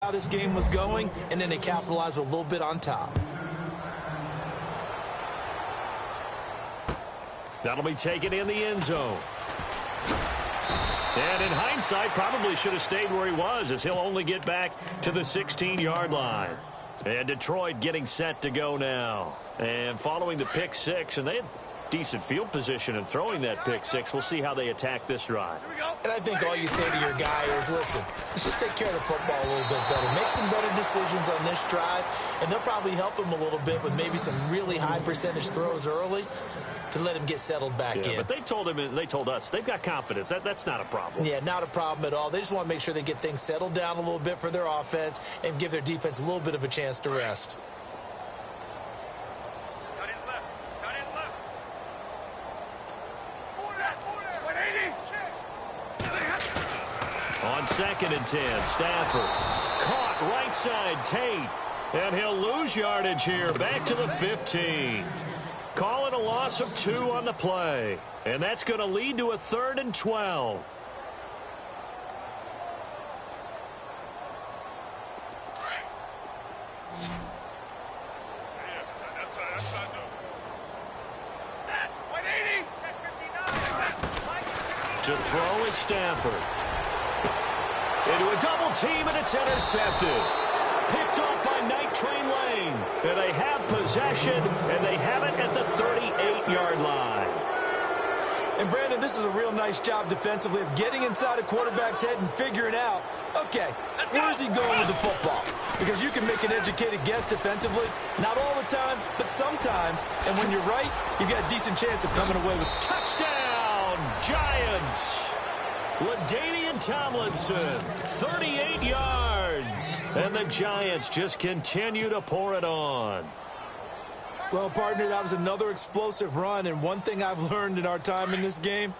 how this game was going, and then they capitalized a little bit on top. That'll be taken in the end zone. And in hindsight, probably should have stayed where he was, as he'll only get back to the 16-yard line. And Detroit getting set to go now. And following the pick six, and they had decent field position in throwing that pick six. We'll see how they attack this drive. And I think all you say to your guy is, listen, let's just take care of the football a little bit better. Make some better decisions on this drive, and they'll probably help him a little bit with maybe some really high percentage throws early to let him get settled back in. But they told him, and they told us, they've got confidence. That's not a problem. Yeah, not a problem at all. They just want to make sure they get things settled down a little bit for their offense and give their defense a little bit of a chance to rest. On 2nd and 10, Stafford caught right side Tate, and he'll lose yardage here back to the 15. Calling a loss of 2 on the play, and that's going to lead to a 3rd and 12. To throw is Stafford. Into a double team, and it's intercepted. Picked off by Night Train Lane. And they have possession, and they have it at the 38-yard line. And, Brandon, this is a real nice job defensively of getting inside a quarterback's head and figuring out, okay, where is he going with the football? Because you can make an educated guess defensively, not all the time, but sometimes. And when you're right, you've got a decent chance of coming away with touchdown, Giants. LaDainian Tomlinson, 38 yards. And the Giants just continue to pour it on. Well, partner, that was another explosive run. And one thing I've learned in our time in this game,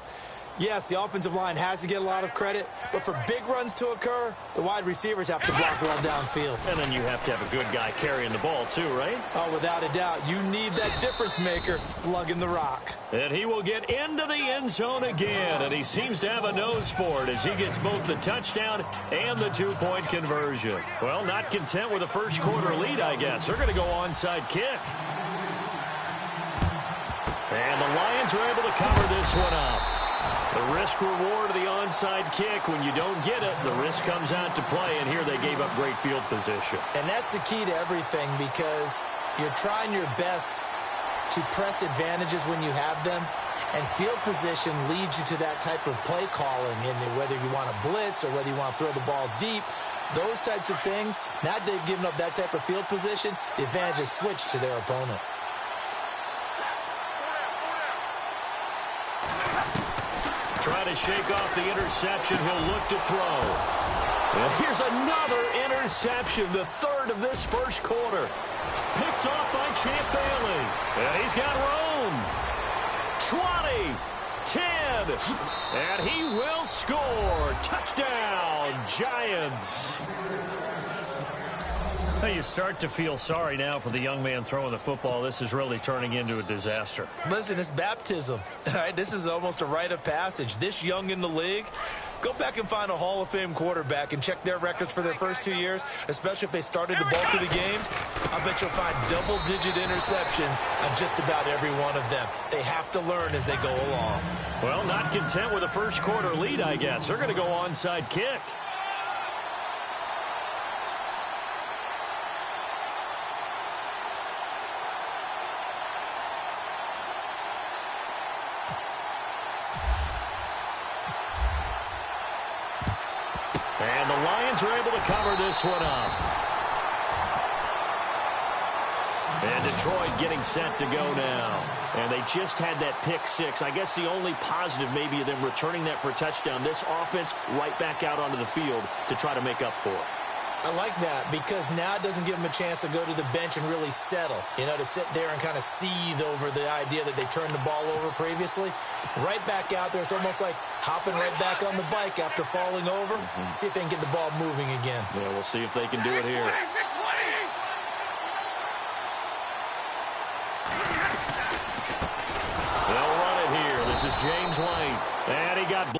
yes, the offensive line has to get a lot of credit, but for big runs to occur, the wide receivers have to block well downfield. And then you have to have a good guy carrying the ball too, right? Oh, without a doubt. You need that difference maker lugging the rock. And he will get into the end zone again, and he seems to have a nose for it as he gets both the touchdown and the two-point conversion. Well, not content with a first quarter lead, I guess. They're going to go onside kick. And the Lions are able to cover this one up. The risk-reward of the onside kick, when you don't get it, the risk comes out to play, and here they gave up great field position. And that's the key to everything, because you're trying your best to press advantages when you have them, and field position leads you to that type of play calling, and whether you want to blitz or whether you want to throw the ball deep, those types of things, now that they've given up that type of field position, the advantage is switched to their opponent. Try to shake off the interception. He'll look to throw. And here's another interception, the third of this first quarter. Picked off by Champ Bailey. And he's got room. 20, 10, and he will score. Touchdown, Giants. Now you start to feel sorry now for the young man throwing the football. This is really turning into a disaster. Listen, it's baptism. All right, this is almost a rite of passage. This young in the league, go back and find a Hall of Fame quarterback and check their records for their first 2 years, especially if they started the bulk of the games. I bet you'll find double-digit interceptions on just about every one of them. They have to learn as they go along. Well, not content with a first quarter lead, I guess. They're going to go onside kick. And the Lions are able to cover this one up. And Detroit getting set to go now. And they just had that pick six. I guess the only positive maybe of them returning that for a touchdown. This offense right back out onto the field to try to make up for it. I like that, because now it doesn't give them a chance to go to the bench and really settle, to sit there and kind of seethe over the idea that they turned the ball over previously. Right back out there, it's almost like hopping right back on the bike after falling over. See if they can get the ball moving again. Yeah, we'll see if they can do it here. They'll run it here. This is James White, and he got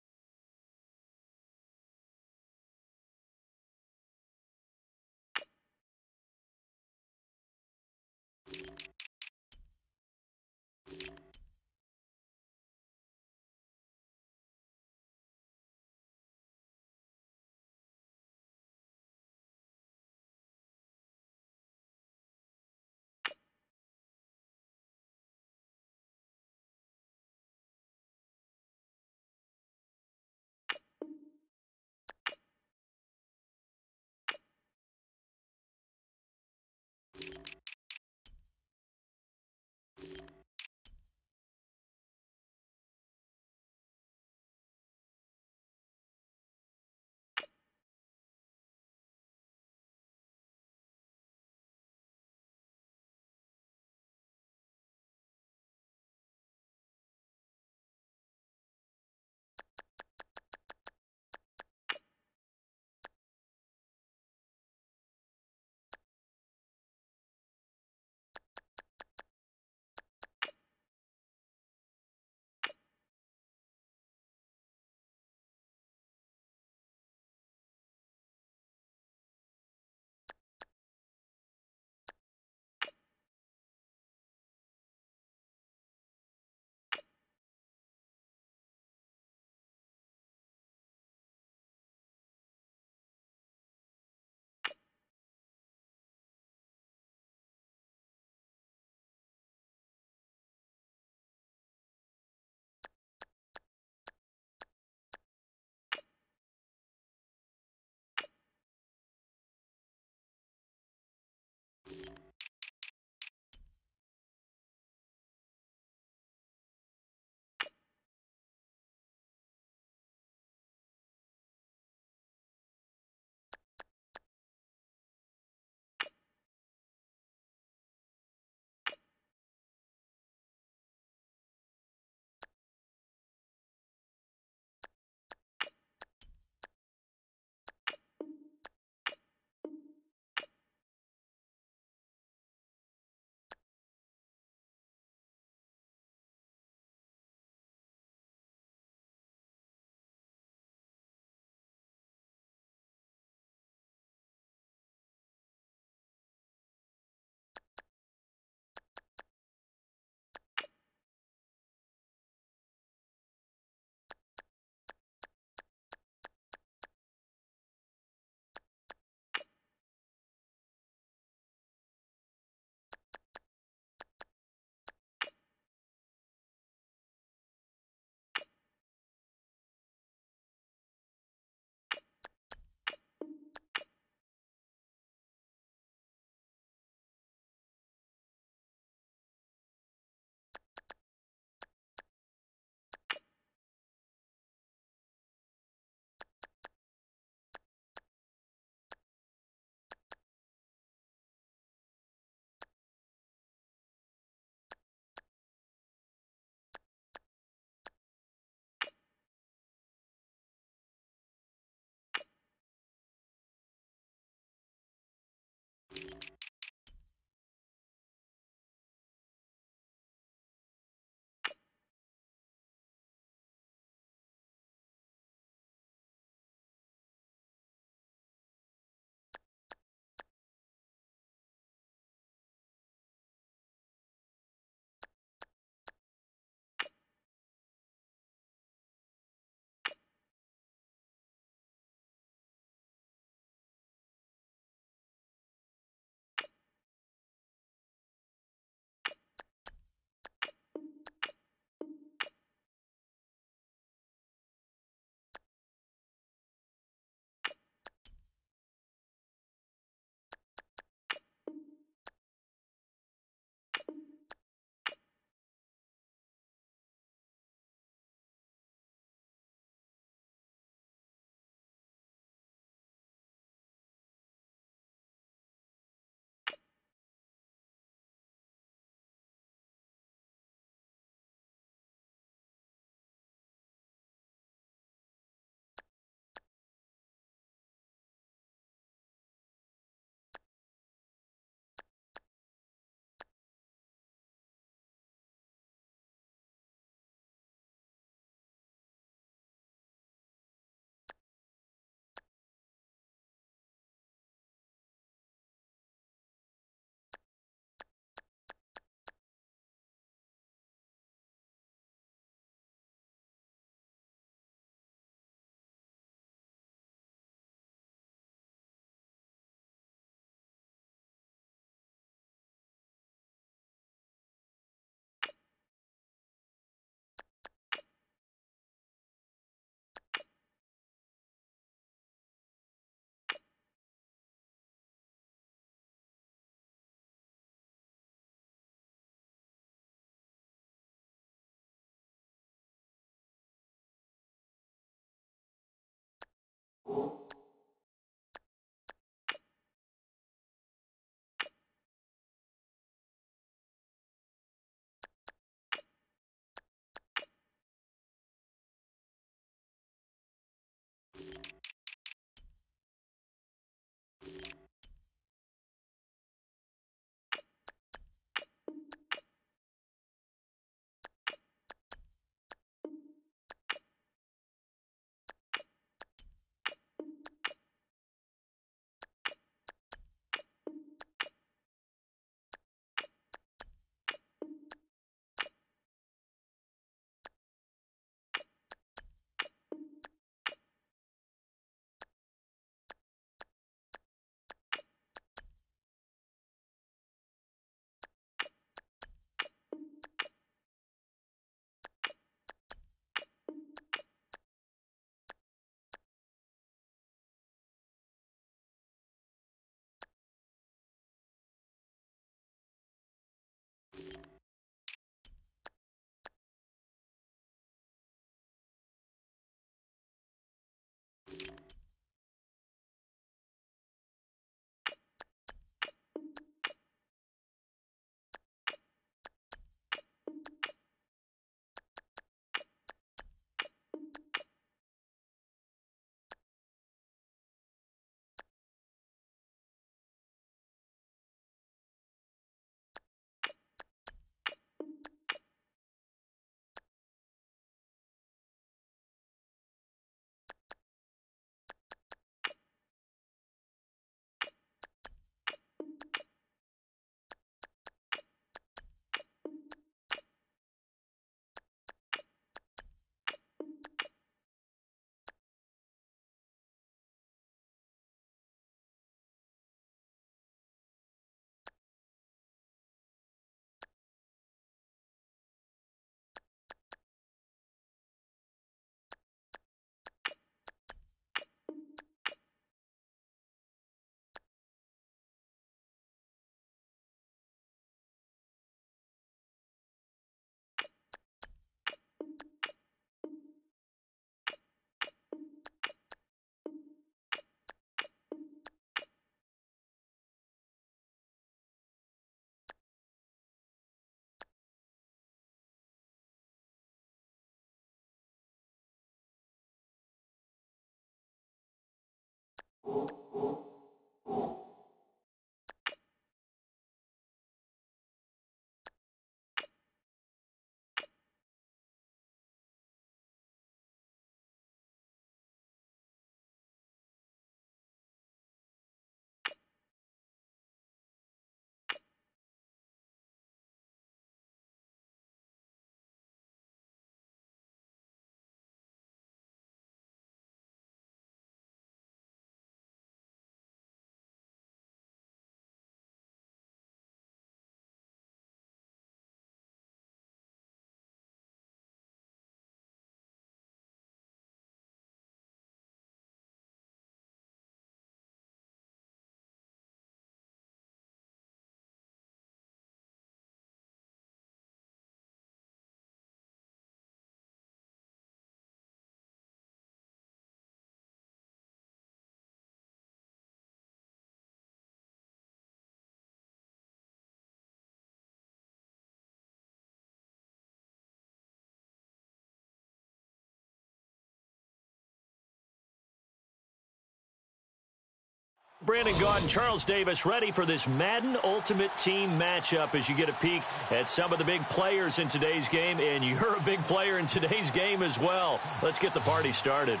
Brandon Gaudin, Charles Davis ready for this Madden Ultimate Team matchup as you get a peek at some of the big players in today's game, and you're a big player in today's game as well. Let's get the party started.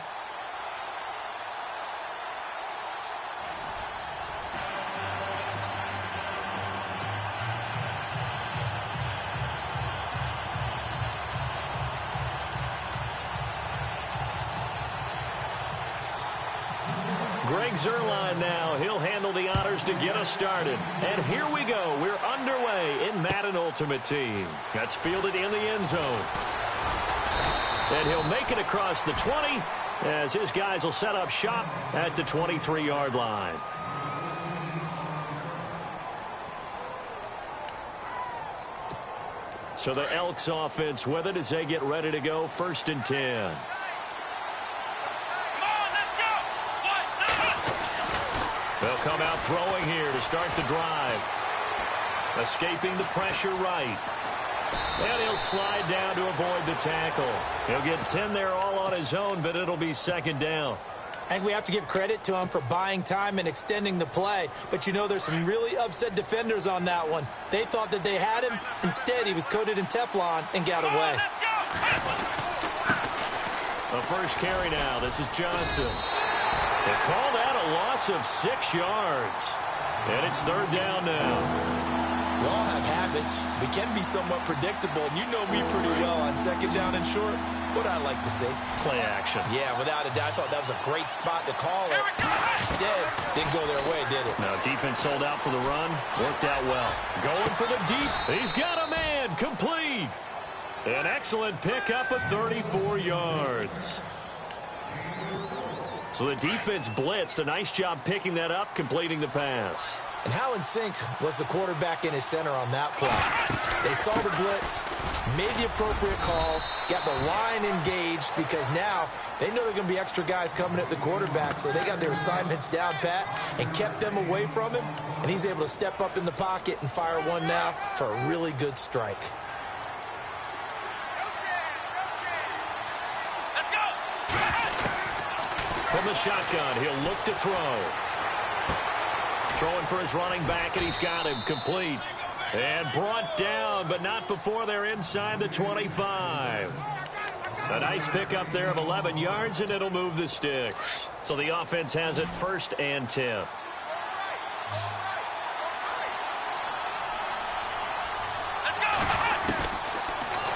Greg Zuerlein now. He'll handle the honors to get us started. And here we go. We're underway in Madden Ultimate Team. That's fielded in the end zone. And he'll make it across the 20 as his guys will set up shop at the 23-yard line. So the Elks offense with it as they get ready to go. 1st and 10. Come on, let's go! They'll come out throwing here to start the drive. Escaping the pressure right. And he'll slide down to avoid the tackle. He'll get 10 there all on his own, but it'll be second down. I think we have to give credit to him for buying time and extending the play. But, you know, there's some really upset defenders on that one. They thought that they had him. Instead, he was coated in Teflon and got away. The first carry now. This is Johnson. They call that a loss of 6 yards. And it's third down now. We all have habits. We can be somewhat predictable. And you know me pretty well on second down and short. What I like to see. Play action. Yeah, without a doubt. I thought that was a great spot to call it. Instead, didn't go their way, did it? Now, defense sold out for the run. Worked out well. Going for the deep. He's got a man. Complete. An excellent pickup of 34 yards. So the defense blitzed. A nice job picking that up, completing the pass. And how in sync was the quarterback in his center on that play? They saw the blitz, made the appropriate calls, got the line engaged because now they know there are going to be extra guys coming at the quarterback, so they got their assignments down pat and kept them away from him, and he's able to step up in the pocket and fire one now for a really good strike. From the shotgun, he'll look to throw. Throwing for his running back, and he's got him complete. And brought down, but not before they're inside the 25. A nice pickup there of 11 yards, and it'll move the sticks. So the offense has it 1st and 10.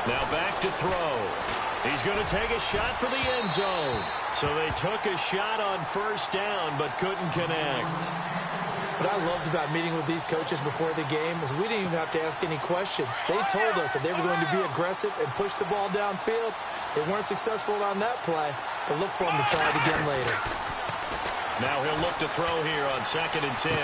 Now back to throw. He's going to take a shot for the end zone. So they took a shot on 1st down, but couldn't connect. What I loved about meeting with these coaches before the game is we didn't even have to ask any questions. They told us that they were going to be aggressive and push the ball downfield. They weren't successful on that play, but look for them to try it again later. Now he'll look to throw here on 2nd and 10.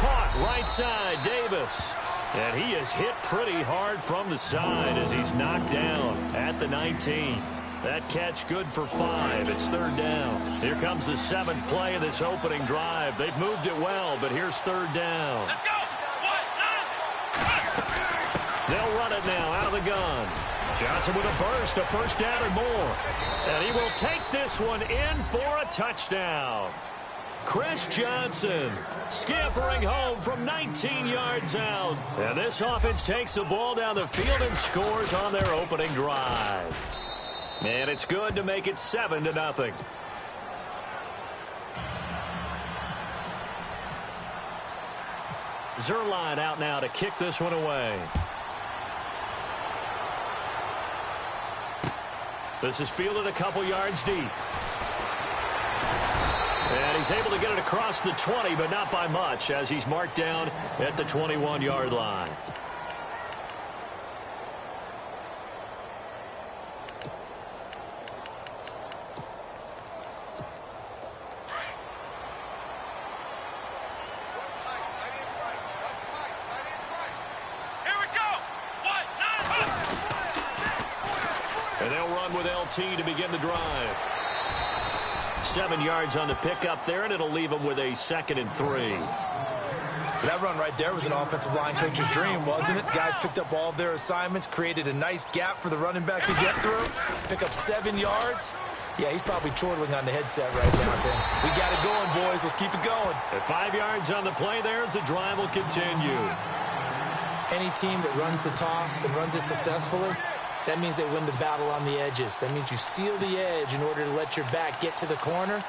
Caught right side, Davis. And he is hit pretty hard from the side as he's knocked down at the 19. That catch good for 5. It's 3rd down. Here comes the 7th play of this opening drive. They've moved it well, but here's 3rd down. Let's go. They'll run it now out of the gun. Johnson with a burst, a 1st down or more. And he will take this one in for a touchdown. Chris Johnson scampering home from 19 yards out. And this offense takes the ball down the field and scores on their opening drive. And it's good to make it 7-0. Zerline out now to kick this one away. This is fielded a couple yards deep. And he's able to get it across the 20, but not by much, as he's marked down at the 21-yard line. And they'll run with LT to begin the drive. 7 yards on the pickup there, and it'll leave them with a 2nd and 3. That run right there was an offensive line coach's dream, wasn't it? Guys picked up all their assignments, created a nice gap for the running back to get through, pick up 7 yards. Yeah, he's probably chortling on the headset right now saying, we got it going, boys. Let's keep it going. At 5 yards on the play there, as the drive will continue. Any team that runs the toss and runs it successfully, that means they win the battle on the edges. That means you seal the edge in order to let your back get to the corner.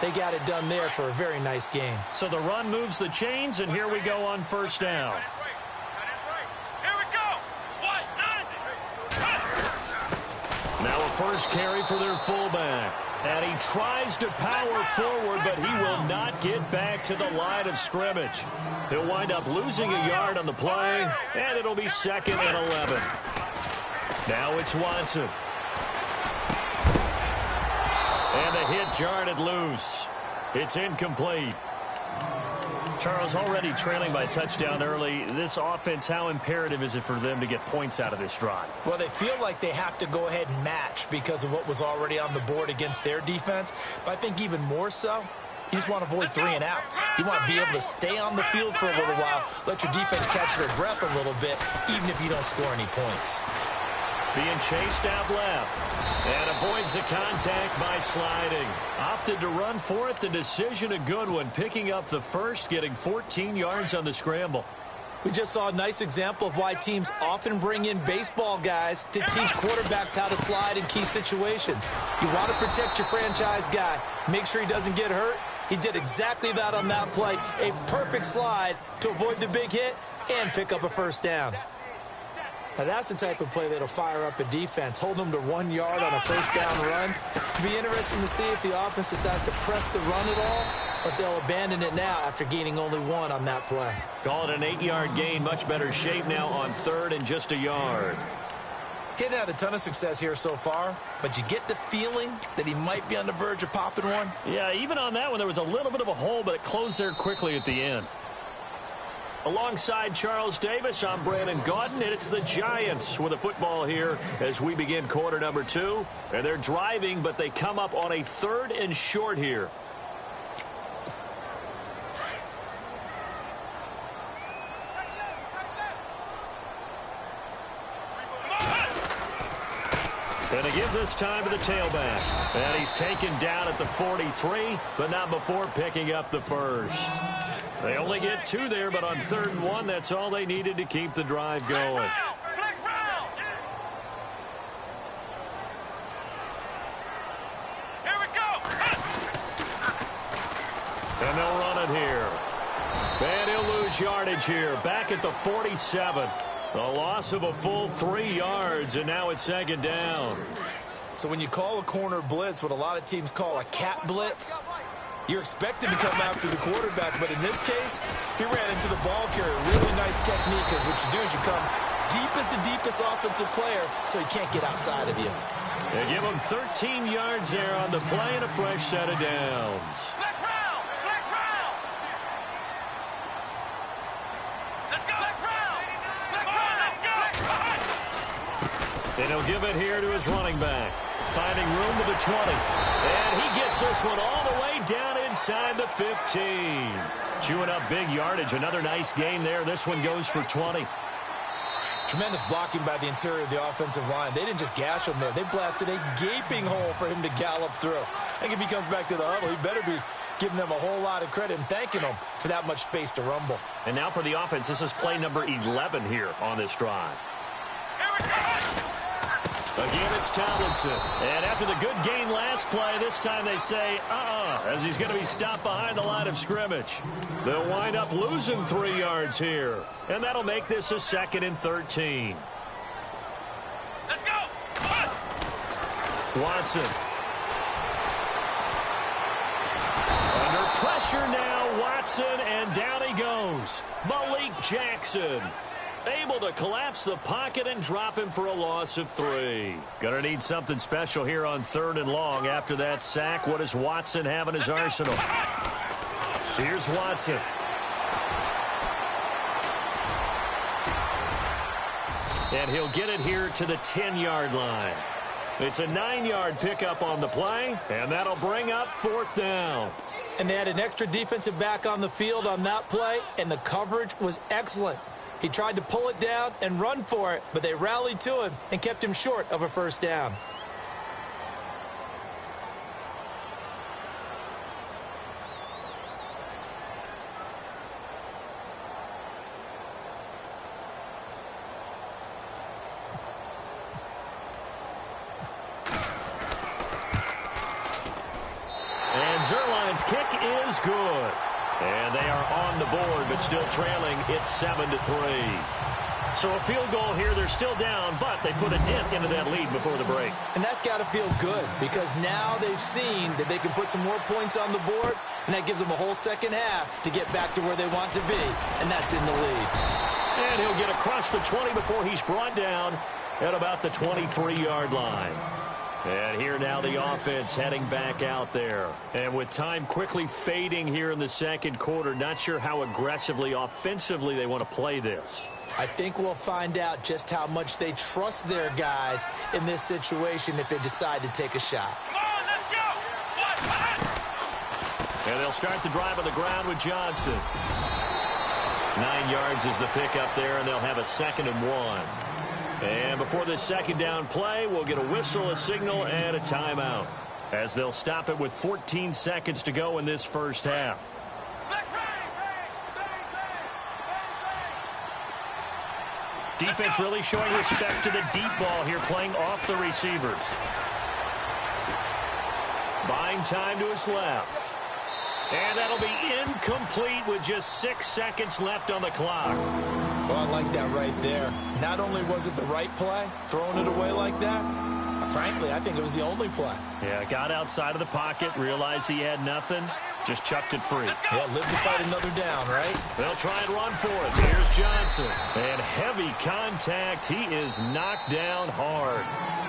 They got it done there for a very nice game. So the run moves the chains, and here we go on 1st down. Here we go. Now a first carry for their fullback. And he tries to power forward, but he will not get back to the line of scrimmage. He'll wind up losing a yard on the play, and it'll be 2nd and 11. Now it's Watson. And the hit jarred it loose. It's incomplete. Charles, already trailing by a touchdown early. This offense, how imperative is it for them to get points out of this drive? Well, they feel like they have to go ahead and match because of what was already on the board against their defense. But I think even more so, You just want to avoid 3 and outs. You want to be able to stay on the field for a little while, let your defense catch their breath a little bit, even if you don't score any points. Being chased out left. And avoids the contact by sliding. Opted to run for it. The decision a good one. Picking up the first, getting 14 yards on the scramble. We just saw a nice example of why teams often bring in baseball guys to teach quarterbacks how to slide in key situations. You want to protect your franchise guy. Make sure he doesn't get hurt. He did exactly that on that play. A perfect slide to avoid the big hit and pick up a first down. Now that's the type of play that'll fire up a defense. Hold them to 1 yard on a first down run. It'll be interesting to see if the offense decides to press the run at all, or if they'll abandon it now after gaining only 1 on that play. Call it an 8-yard gain. Much better shape now on 3rd and just a yard. Getting had a ton of success here so far, but you get the feeling that he might be on the verge of popping one. Yeah, even on that one, there was a little bit of a hole, but it closed there quickly at the end. Alongside Charles Davis, I'm Brandon Gaudin, and it's the Giants with the football here as we begin quarter number 2. And they're driving, but they come up on a 3rd and short here. And they give this time to the tailback. And he's taken down at the 43, but not before picking up the first. They only get 2 there, but on 3rd and 1, that's all they needed to keep the drive going. Here we go. And they'll run it here. And he'll lose yardage here. Back at the 47. A loss of a full 3 yards, and now it's 2nd down. So when you call a corner blitz, what a lot of teams call a cat blitz, you're expected to come after the quarterback, but in this case, he ran into the ball carrier. Really nice technique, because what you do is you come deep as the deepest offensive player, so he can't get outside of you. They give him 13 yards there on the play and a fresh set of downs. Flex round. Flex round. Let's go. Flex round. Flex round. Let's go. And he'll give it here to his running back. Finding room to the 20. And he gets this one all the way down inside the 15. Chewing up big yardage. Another nice gain there. This one goes for 20. Tremendous blocking by the interior of the offensive line. They didn't just gash him there. They blasted a gaping hole for him to gallop through. I think if he comes back to the huddle, he better be giving them a whole lot of credit and thanking them for that much space to rumble. And now for the offense, this is play number 11 here on this drive. Here we go. Again, it's Tomlinson. And after the good gain last play, this time they say, as he's going to be stopped behind the line of scrimmage. They'll wind up losing 3 yards here. And that'll make this a 2nd and 13. Let's go. Watson. Under pressure now, Watson, and down he goes. Malik Jackson. Able to collapse the pocket and drop him for a loss of 3. Gonna need something special here on 3rd and long after that sack. What does Watson have in his arsenal? Here's Watson. And he'll get it here to the 10-yard line. It's a 9-yard pickup on the play, and that'll bring up 4th down. And they had an extra defensive back on the field on that play, and the coverage was excellent. He tried to pull it down and run for it, but they rallied to him and kept him short of a first down. And Zerline's kick is good. And they are on the board, but still trailing. It's 7-3. So a field goal here. They're still down, but they put a dent into that lead before the break. And that's got to feel good, because now they've seen that they can put some more points on the board, and that gives them a whole second half to get back to where they want to be, and that's in the lead. And he'll get across the 20 before he's brought down at about the 23-yard line. And here now the offense heading back out there. And with time quickly fading here in the 2nd quarter, not sure how aggressively, offensively they want to play this. I think we'll find out just how much they trust their guys in this situation if they decide to take a shot. Come on, let's go. And they'll start the drive on the ground with Johnson. 9 yards is the pickup there, and they'll have a 2nd and 1. And before this second down play, we'll get a whistle, a signal, and a timeout, as they'll stop it with 14 seconds to go in this first half. Defense really showing respect to the deep ball here, playing off the receivers. Buying time to his left. And that'll be incomplete with just 6 seconds left on the clock. Well, I like that right there. Not only was it the right play, throwing it away like that, frankly, I think it was the only play. Yeah, got outside of the pocket, realized he had nothing, just chucked it free. Yeah, live to fight another down, right? They'll try and run for it. Here's Johnson. And heavy contact. He is knocked down hard.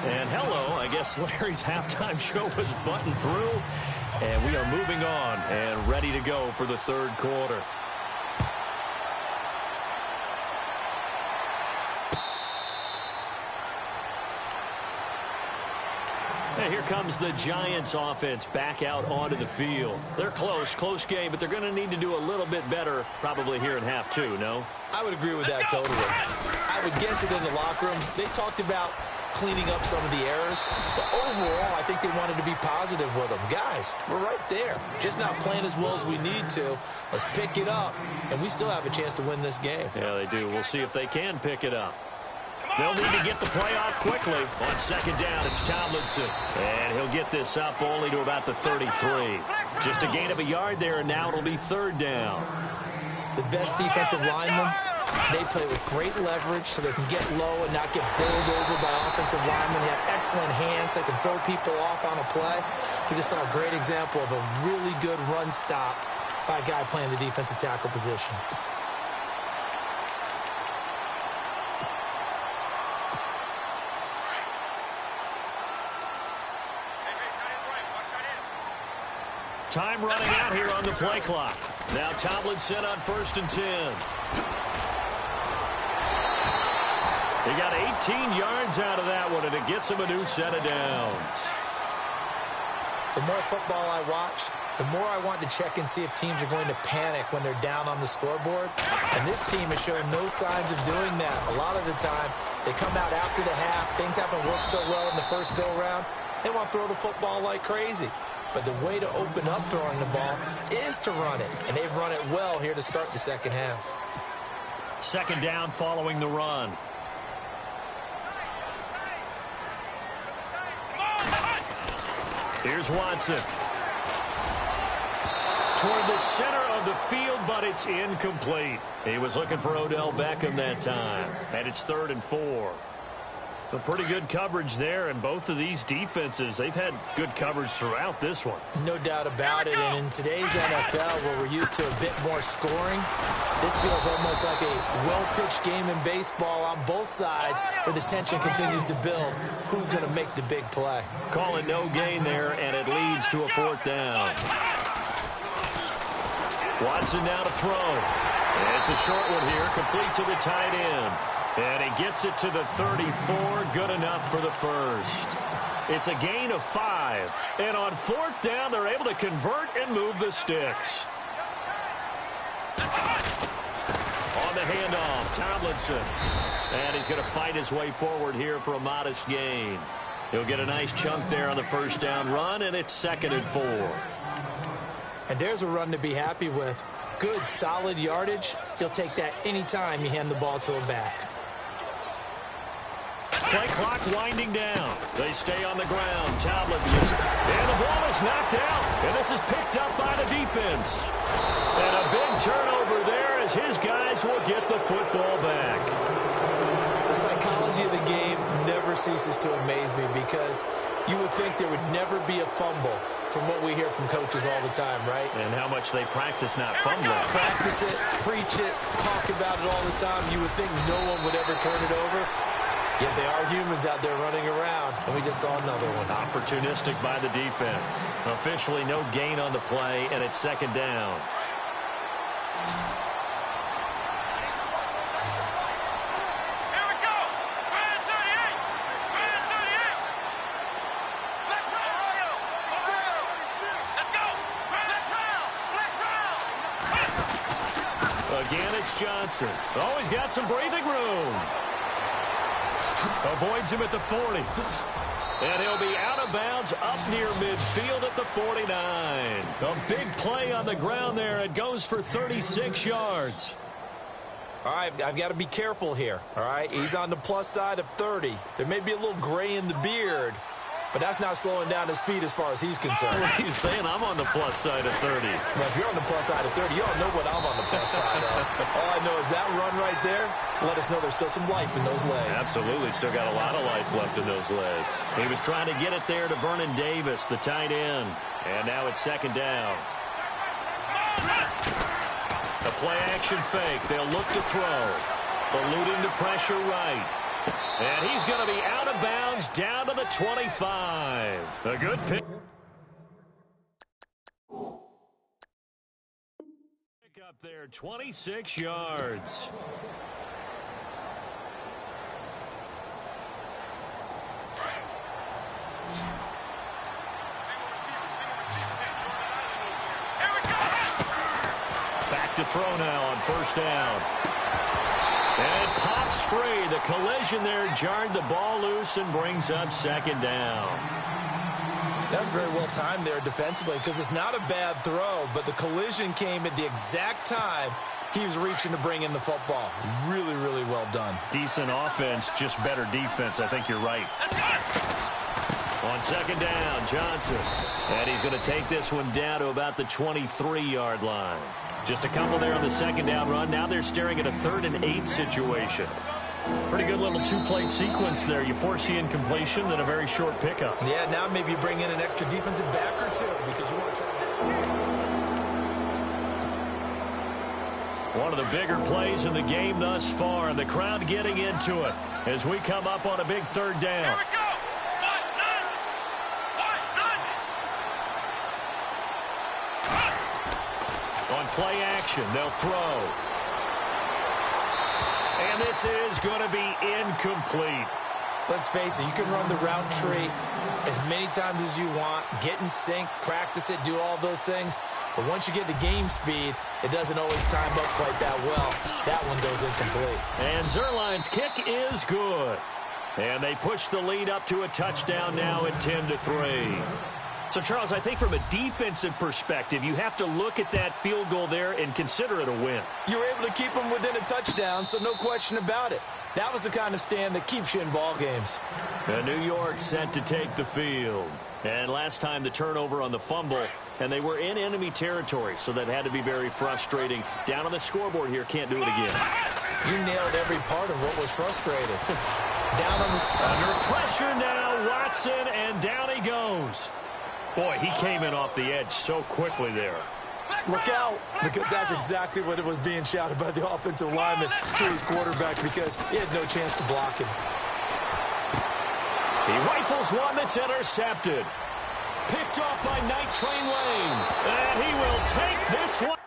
And hello, I guess Larry's halftime show was buttoned through. And we are moving on and ready to go for the third quarter. And here comes the Giants offense back out onto the field. They're close game, but they're going to need to do a little bit better probably here in half two, no? I would agree with that totally. I would guess it in the locker room. They talked about cleaning up some of the errors, but overall, I think they wanted to be positive with them. Guys, we're right there. Just not playing as well as we need to. Let's pick it up, and we still have a chance to win this game. Yeah, they do. We'll see if they can pick it up. They'll need to get the play off quickly. On second down, it's Tomlinson. And he'll get this up only to about the 33. Just a gain of a yard there, and now it'll be third down. The best defensive linemen, they play with great leverage so they can get low and not get bowled over by offensive linemen. They have excellent hands. They can throw people off on a play. We just saw a great example of a really good run stop by a guy playing the defensive tackle position. Time running out here on the play clock. Now Tomlinson on 1st and 10. He got 18 yards out of that one, and it gets him a new set of downs. The more football I watch, the more I want to check and see if teams are going to panic when they're down on the scoreboard. And this team has shown no signs of doing that. A lot of the time, they come out after the half. Things haven't worked so well in the first go-round. They want to throw the football like crazy. But the way to open up throwing the ball is to run it. And they've run it well here to start the second half. Second down following the run. Here's Watson. Toward the center of the field, but it's incomplete. He was looking for Odell Beckham that time. And it's 3rd and 4. A pretty good coverage there, and both of these defenses, they've had good coverage throughout this one. No doubt about it, and in today's NFL, where we're used to a bit more scoring, this feels almost like a well-pitched game in baseball on both sides, where the tension continues to build. Who's going to make the big play? Calling no gain there, and it leads to a 4th down. Watson now to throw. And it's a short one here, complete to the tight end. And he gets it to the 34, good enough for the first. It's a gain of 5. And on 4th down, they're able to convert and move the sticks. On the handoff, Tomlinson. And he's going to fight his way forward here for a modest gain. He'll get a nice chunk there on the first down run, and it's 2nd and 4. And there's a run to be happy with. Good, solid yardage. He'll take that anytime you hand the ball to him back. Play clock winding down. They stay on the ground. Tomlinson. And the ball is knocked out. And this is picked up by the defense. And a big turnover there as his guys will get the football back. The psychology of the game never ceases to amaze me because you would think there would never be a fumble from what we hear from coaches all the time, right? And how much they practice not fumbling. Practice it, preach it, talk about it all the time. You would think no one would ever turn it over. Yet they are humans out there running around, and we just saw another one. Opportunistic by the defense. Officially no gain on the play, and it's 2nd down. Here we go. Red 38. Red 38. Let's go. Let's go. Let's round. Again, it's Johnson. Oh, he's got some breathing room. Avoids him at the 40. And he'll be out of bounds up near midfield at the 49. A big play on the ground there. It goes for 36 yards. All right, I've got to be careful here, all right? He's on the plus side of 30. There may be a little gray in the beard, but that's not slowing down his speed as far as he's concerned. What are you saying? I'm on the plus side of 30. Well, if you're on the plus side of 30, you all know what I'm on the plus side of. All I know is that run right there let us know there's still some life in those legs. Absolutely. Still got a lot of life left in those legs. He was trying to get it there to Vernon Davis, the tight end. And now it's second down. A play-action fake. They'll look to throw. Eluding the pressure right. And he's going to be out of bounds down to the 25. A good pick. Pick up there, 26 yards. Back to throw now on first down. And it pops free. The collision there jarred the ball loose and brings up second down. That's very well timed there defensively because it's not a bad throw, but the collision came at the exact time he was reaching to bring in the football. Really, really well done. Decent offense, just better defense. I think you're right. On second down, Johnson. And he's going to take this one down to about the 23-yard line. Just a couple there on the second down run. Now they're staring at a 3rd and 8 situation. Pretty good little two-play sequence there. You force the incompletion, then a very short pickup. Yeah, now maybe you bring in an extra defensive back or two because you want to try One of the bigger plays in the game thus far, and the crowd getting into it as we come up on a big 3rd down. Here we go. On play action, they'll throw. And this is going to be incomplete. Let's face it, you can run the route tree as many times as you want, get in sync, practice it, do all those things. But once you get to game speed, it doesn't always time up quite that well. That one goes incomplete. And Zerline's kick is good. And they push the lead up to a touchdown now at 10-3. So, Charles, I think from a defensive perspective, you have to look at that field goal there and consider it a win. You were able to keep them within a touchdown, so no question about it. That was the kind of stand that keeps you in ball games. And New York set to take the field. And last time the turnover on the fumble, and they were in enemy territory, so that had to be very frustrating. Down on the scoreboard here, can't do it again. You nailed every part of what was frustrating. Down on the... Under pressure now, Watson, and down he goes. Boy, he came in off the edge so quickly there. Look out, because that's exactly what it was being shouted by the offensive lineman to his quarterback because he had no chance to block him. He rifles one that's intercepted. Picked off by Night Train Lane. And he will take this one.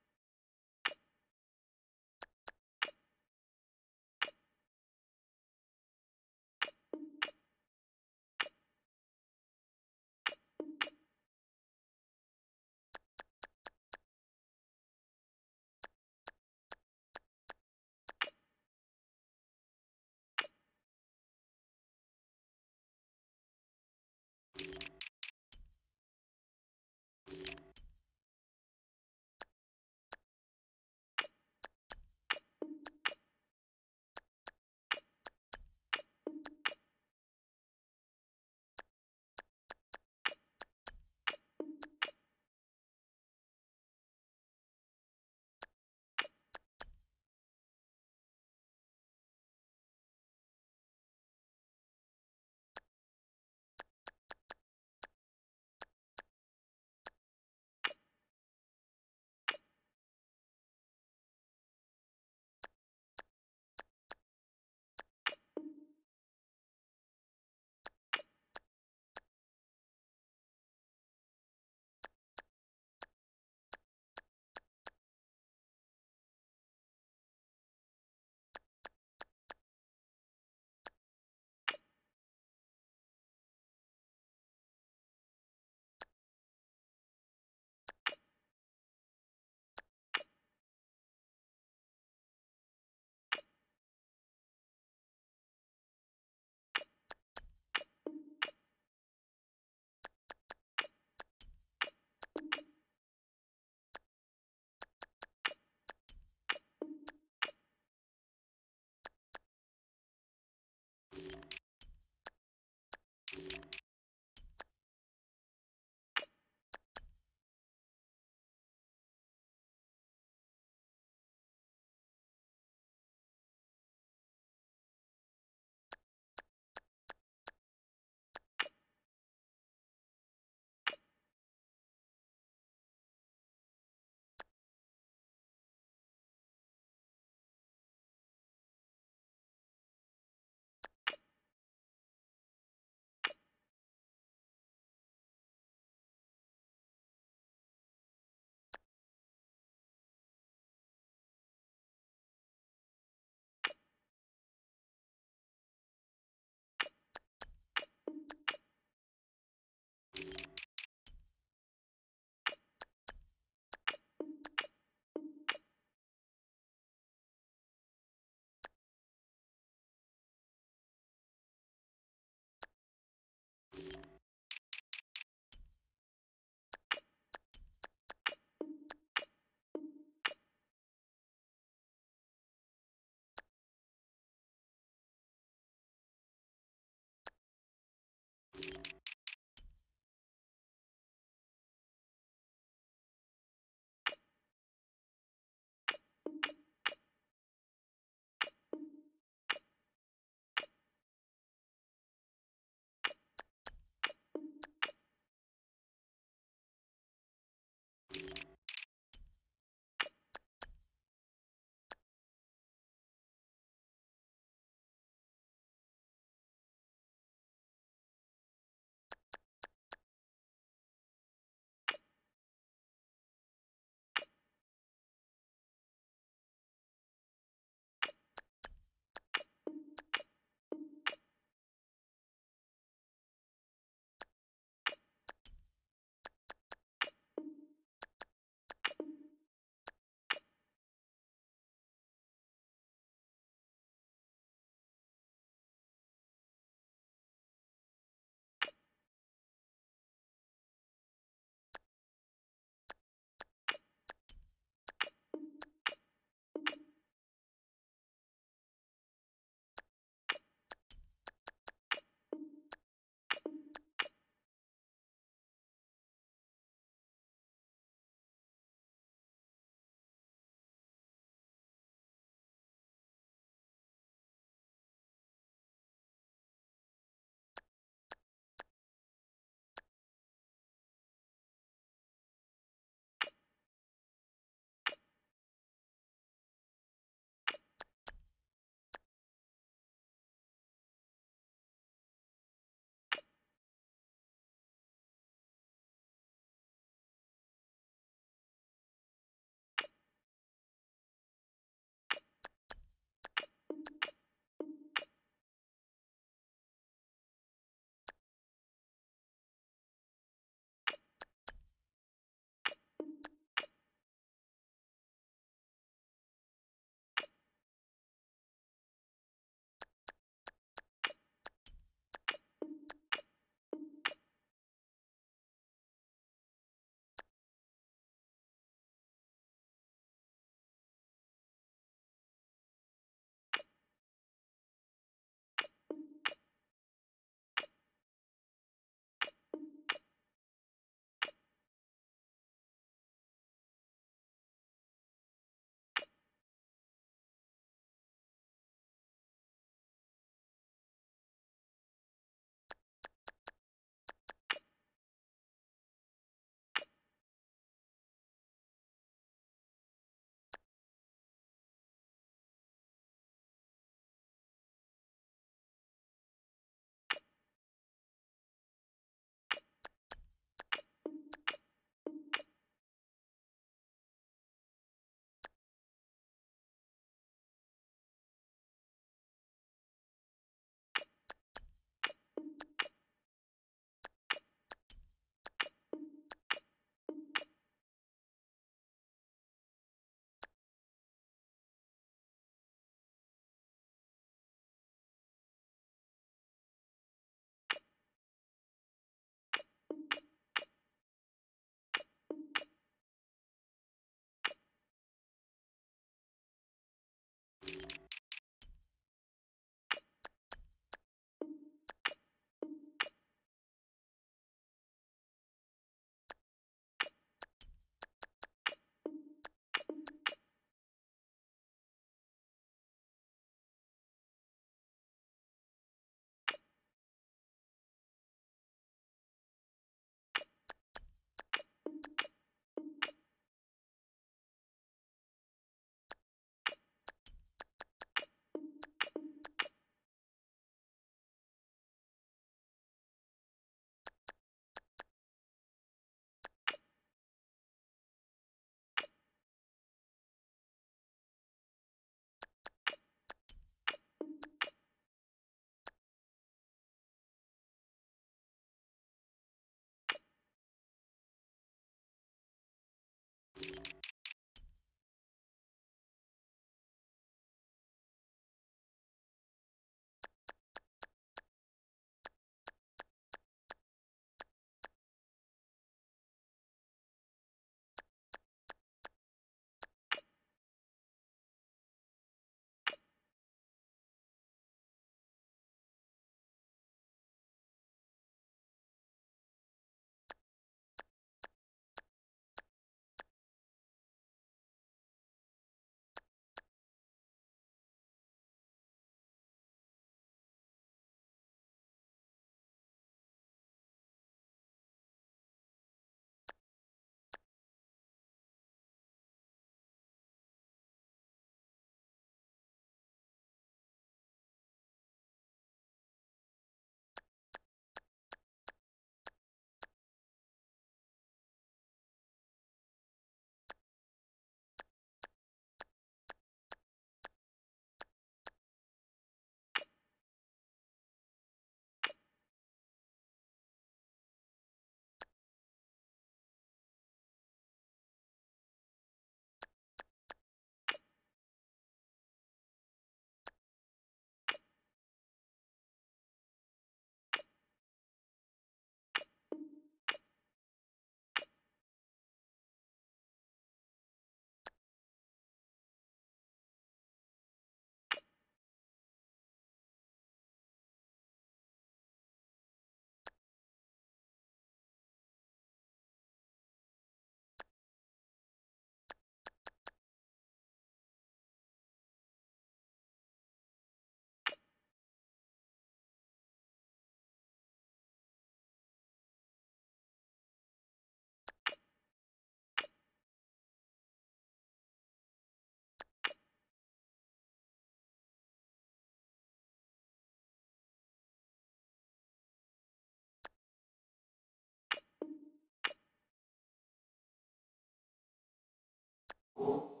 go!